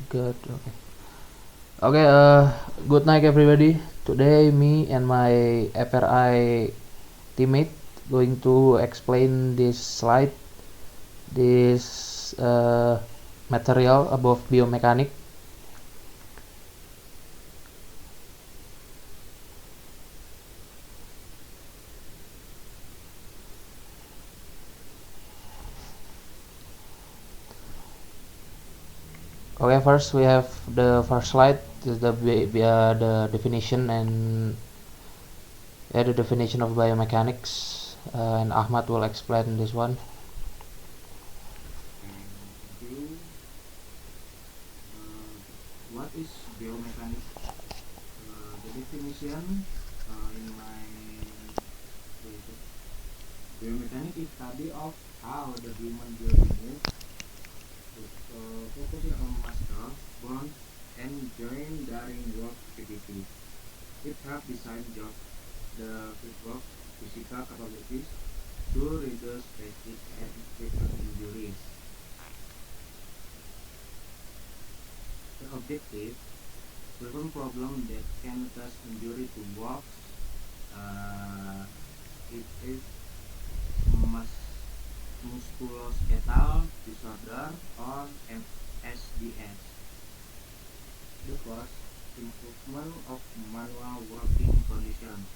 Good. Okay. Okay. Good night, everybody. Today, me and my FRI teammate going to explain this slide, this material about biomechanics. Okay, first we have the first slide. This is the definition and the definition of biomechanics, and Ahmad will explain this one. Thank you. What is biomechanics? The definition in my biomechanics is study of how the human body moves, focusing on muscle, bones, and joint during work activity. It helps design job, the work, physical capabilities to reduce fatigue and prevent injuries. The objective: prevent problem that can cause injury to both. It is musculoskeletal disorder or MSDS. The cause: improvement of manual working condition.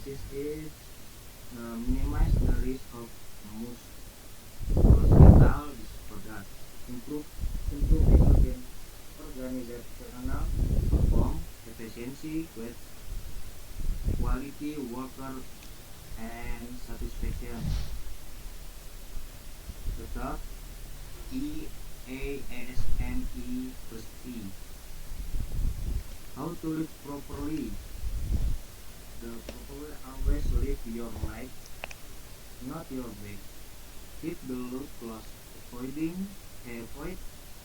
This is minimize the risk of musculoskeletal disorder. Improving organizational perform efficiency with quality worker and satisfaction. The third EASME plus T. How to live properly. The properly always live your life, not your back. Keep the loop close, avoid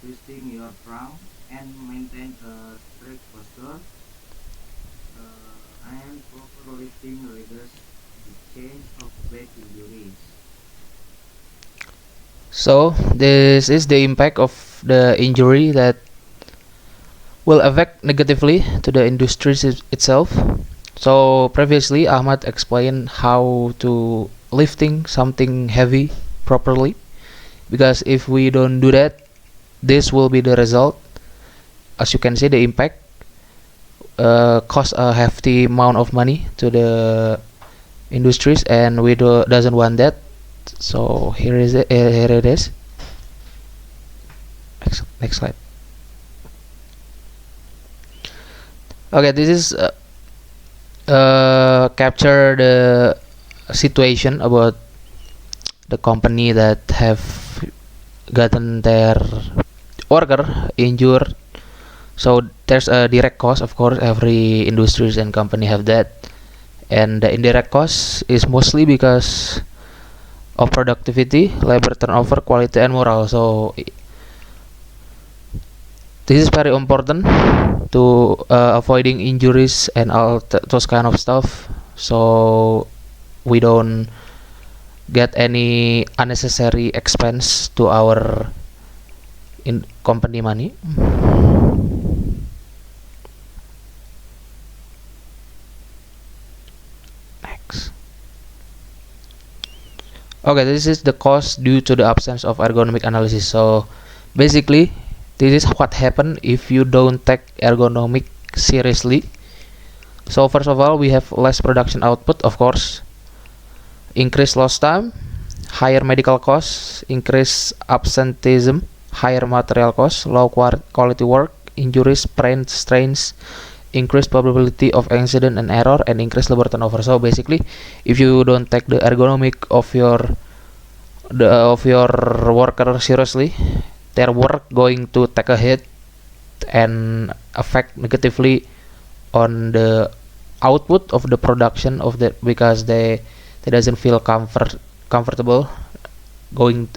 twisting your trunk, and maintain a straight posture. And proper lifting reduces the chance of back injuries. So this is the impact of the injury that will affect negatively to the industry itself. So previously Ahmad explained how to lifting something heavy properly, because if we don't do that, this will be the result. As you can see, the impact cost a hefty amount of money to the industries, and we doesn't want that. So here is it. Here it is. Next slide. Okay, this is capture the situation about the company that have gotten their worker injured. So there's a direct cost, of course. Every industries and company have that, and the indirect cost is mostly because of productivity, labor turnover, quality, and morale. So this is very important to avoiding injuries and all those kind of stuff, so we don't get any unnecessary expense to our in company money. Next. Okay, this is the cost due to the absence of ergonomic analysis. So basically, this is what happen if you don't take ergonomic seriously. So first of all, we have less production output, of course, increased lost time, higher medical costs, increased absenteeism, higher material costs, low quality work, injuries, sprain, strains, increased probability of accident and error, and increased labor turnover. So basically, if you don't take the ergonomic of your worker seriously, their work going to take a hit and affect negatively on the output of the production of the, because they doesn't feel comfortable going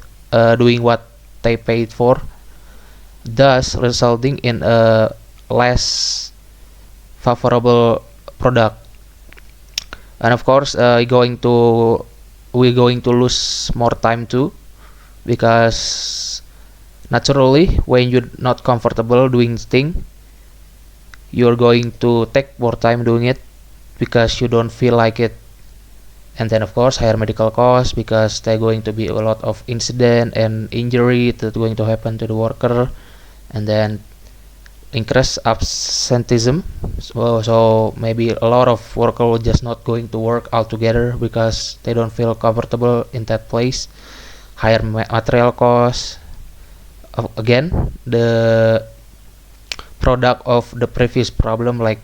doing what they paid for, thus resulting in a less favorable product. And of course, we're going to lose more time too, because naturally, when you're not comfortable doing thing, you're going to take more time doing it because you don't feel like it. And then of course higher medical costs because there going to be a lot of incident and injury that going to happen to the worker. And then increase absenteeism, so maybe a lot of worker will just not going to work altogether because they don't feel comfortable in that place. Higher material costs, again the product of the previous problem, like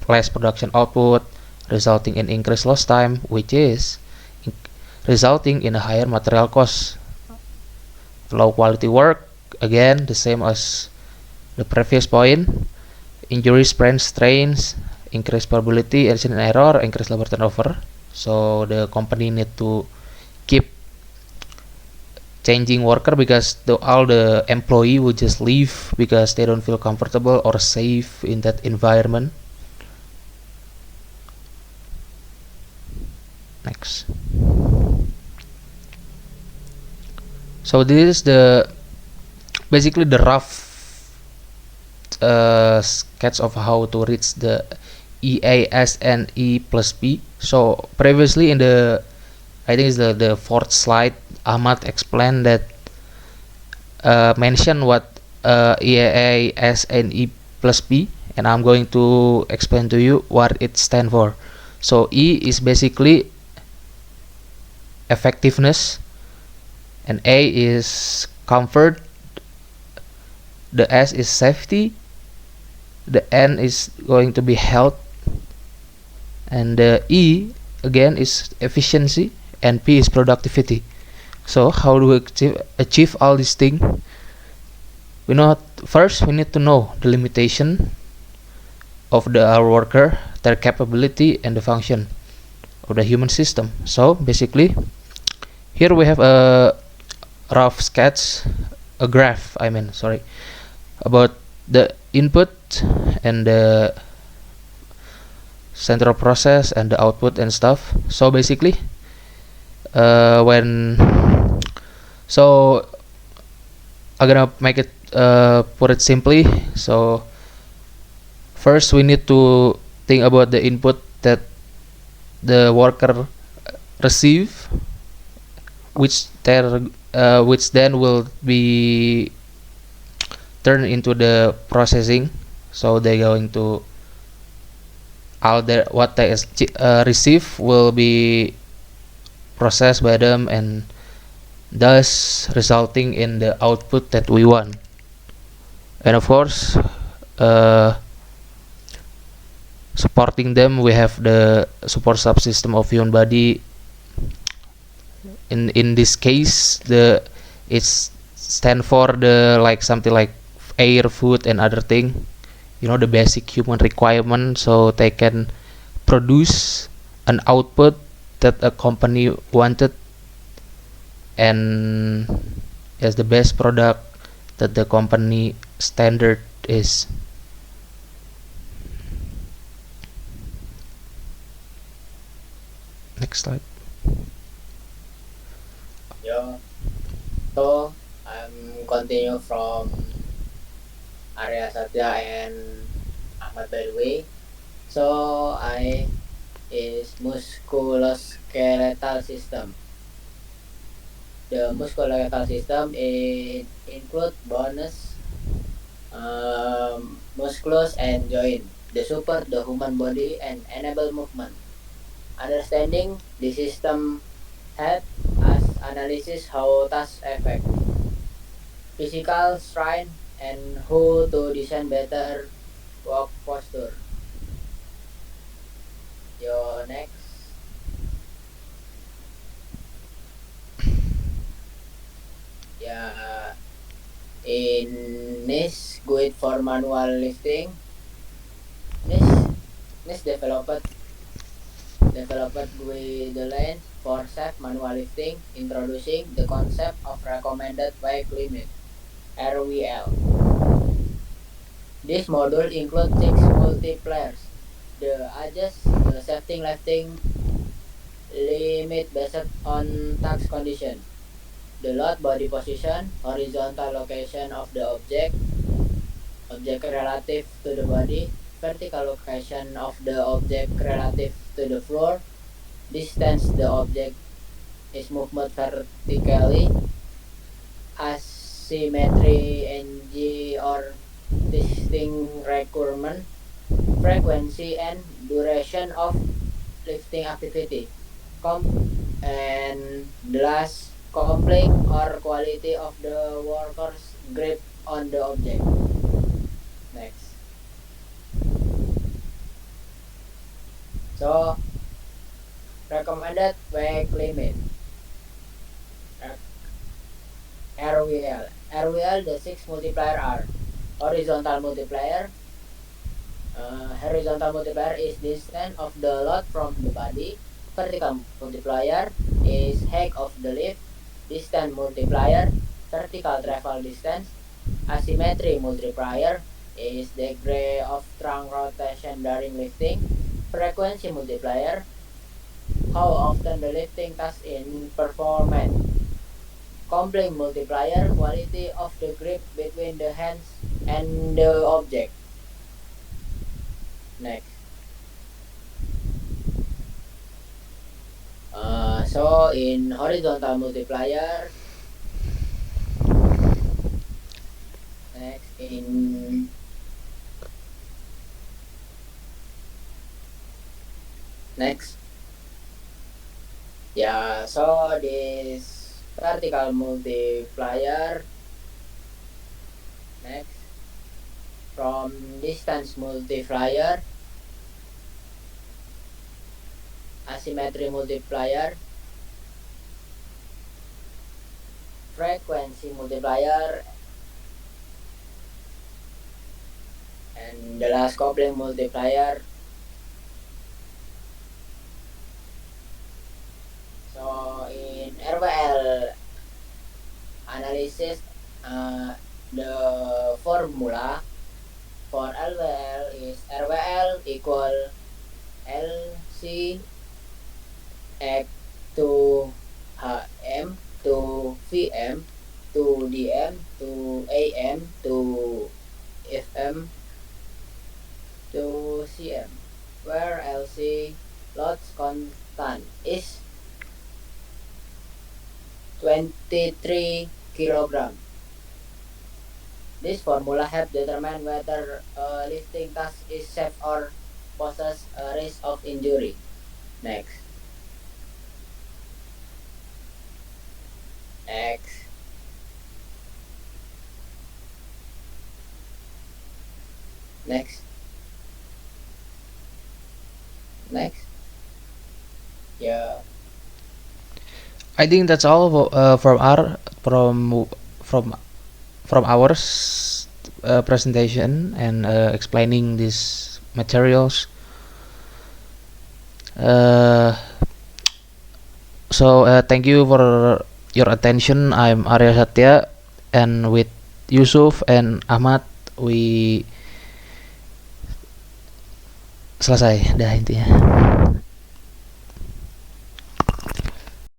less production output resulting in increased lost time, which is resulting in a higher material cost. Low quality work, again the same as the previous point. Injuries, sprains, strains, increased probability, accident error, increased labor turnover. So the company need to keep changing worker because all the employee will just leave because they don't feel comfortable or safe in that environment. Next. So this is the basically the rough sketch of how to reach the EAS and E plus P. So previously in the, I think it's the fourth slide, Ahmad explained that mention what EAS and E plus P, and I'm going to explain to you what it stands for. So E is basically effectiveness, and A is comfort, the S is safety, the N is going to be health, and the E again is efficiency, and P is productivity. So how do we achieve all these things? First we need to know the limitation of our worker, their capability, and the function of the human system. So basically here we have a rough sketch, a graph about the input and the central process and the output and stuff. So basically when so I'm gonna make it put it simply. So first we need to think about the input that the worker receive, which then will be turned into the processing. So they're going to what they receive will be processed by them, and thus resulting in the output that we want. And of course supporting them, we have the support subsystem of human body. In this case it's stand for the something like air, food, and other thing, the basic human requirement, so they can produce an output that a company wanted, and as the best product that the company standard is. Next slide. Yeah. So I'm continue from Arya Satya and Ahmad, by the way. So I is musculoskeletal system. The musculoskeletal system include bones, muscles, and joint. They support the human body and enable movement. Understanding the system help us analysis how tasks affect physical strength and how to design better work posture. Your next. Yeah, in NIS good for manual lifting. NIS NIS developed with the lens for safe manual lifting, introducing the concept of recommended weight limit (RWL). This module includes 6 multipliers. The adjust the lifting limit based on task condition. the load body position, horizontal location of the object relative to the body, vertical location of the object relative to the floor, distance the object is moved vertically, asymmetry, ng or distinct requirement, frequency and duration of lifting activity, and the last, complex or quality of the worker's grip on the object. Next. So, recommended weight limit. RWL. RWL, the 6 multiplier are horizontal multiplier. Horizontal multiplier is distance of the load from the body. Vertical multiplier is height of the lift. Distance multiplier, vertical travel distance. Asymmetry multiplier is degree of trunk rotation during lifting. Frequency multiplier, how often the lifting task in performance. Complex multiplier, quality of the grip between the hands and the object. Next. So in horizontal multiplier, next. Yeah, so this vertical multiplier, next, from distance multiplier, asymmetry multiplier, frequency multiplier, and the last coupling multiplier. So in RWL analysis, the formula for RWL is RWL equal LC X to HM to VM to DM to AM to FM to CM, where LC loads constant is 23 kilogram. This formula helps determine whether a lifting task is safe or poses a risk of injury. Next. Next. Next. Next. Yeah. I think that's all from our presentation and explaining these materials. So thank you for your attention. I'm Arya Satya, and with Yusuf and Ahmad we selesai dah intinya.